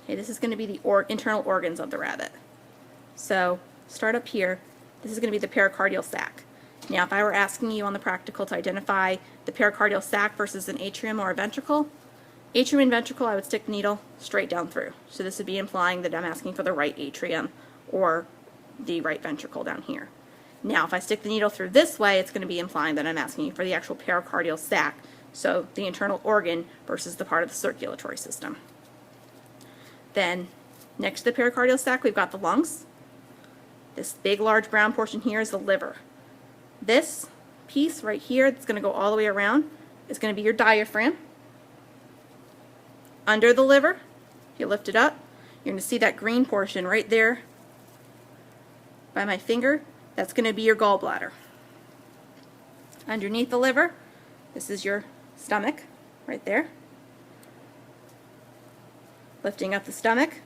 Okay, this is going to be the internal organs of the rabbit. So start up here. This is going to be the pericardial sac. Now, if I were asking you on the practical to identify the pericardial sac versus an atrium or a ventricle, atrium and ventricle, I would stick the needle straight down through. So this would be implying that I'm asking for the right atrium or the right ventricle down here. Now, if I stick the needle through this way, it's going to be implying that I'm asking you for the actual pericardial sac, so the internal organ versus the part of the circulatory system. Then, next to the pericardial sac, we've got the lungs. This big, large brown portion here is the liver. This piece right here that's going to go all the way around is going to be your diaphragm. Under the liver, if you lift it up, you're going to see that green portion right there by my finger. That's going to be your gallbladder. Underneath the liver, this is your stomach right there. Lifting up the stomach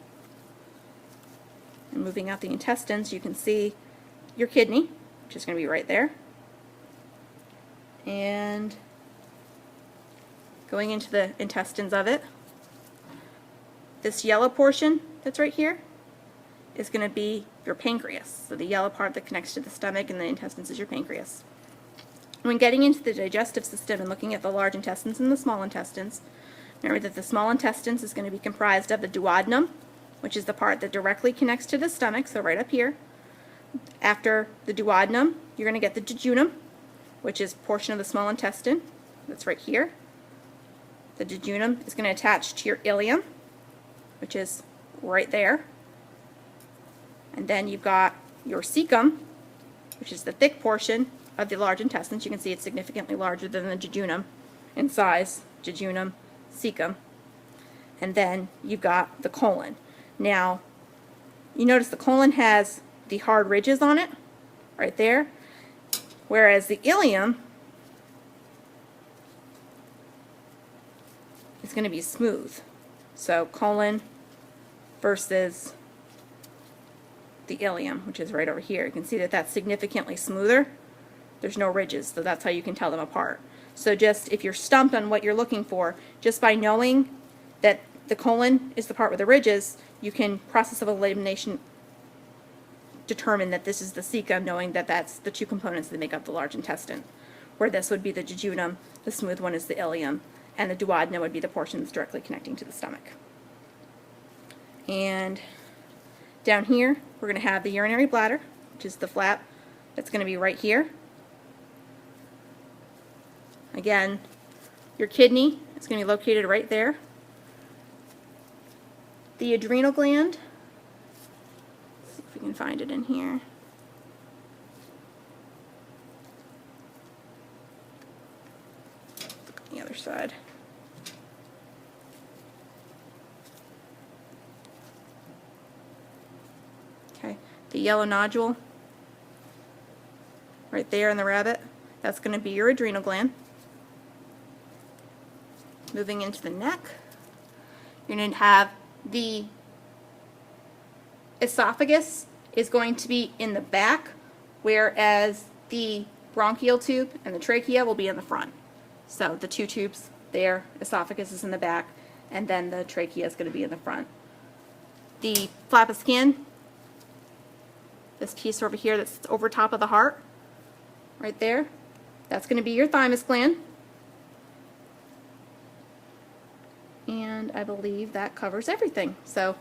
and moving out the intestines, you can see your kidney, which is going to be right there. And going into the intestines of it, this yellow portion that's right here is going to be your pancreas. So the yellow part that connects to the stomach and the intestines is your pancreas. When getting into the digestive system and looking at the large intestines and the small intestines, remember that the small intestines is going to be comprised of the duodenum, which is the part that directly connects to the stomach, so right up here. After the duodenum, you're going to get the jejunum, which is a portion of the small intestine. That's right here. The jejunum is going to attach to your ileum, which is right there. And then you've got your cecum, which is the thick portion of the large intestines. You can see it's significantly larger than the jejunum in size. Jejunum, cecum. And then you've got the colon. Now, you notice the colon has the hard ridges on it, right there, whereas the ileum is going to be smooth. So colon versus the ileum, which is right over here. You can see that that's significantly smoother. There's no ridges, so that's how you can tell them apart. So just if you're stumped on what you're looking for, just by knowing that the colon is the part with the ridges, you can, process of elimination, determine that this is the cecum, knowing that that's the two components that make up the large intestine. Where this would be the jejunum, the smooth one is the ileum, and the duodenum would be the portion that's directly connecting to the stomach. And down here, we're going to have the urinary bladder, which is the flap that's going to be right here. Again, your kidney is going to be located right there. The adrenal gland, let's see if we can find it in here. Look on the other side. Okay, the yellow nodule right there in the rabbit, that's going to be your adrenal gland. Moving into the neck, you're going to have the esophagus is going to be in the back, whereas the bronchial tube and the trachea will be in the front. So the two tubes there, esophagus is in the back, and then the trachea is going to be in the front. The flap of skin, this piece over here that's over top of the heart, right there, that's going to be your thymus gland. And I believe that covers everything. So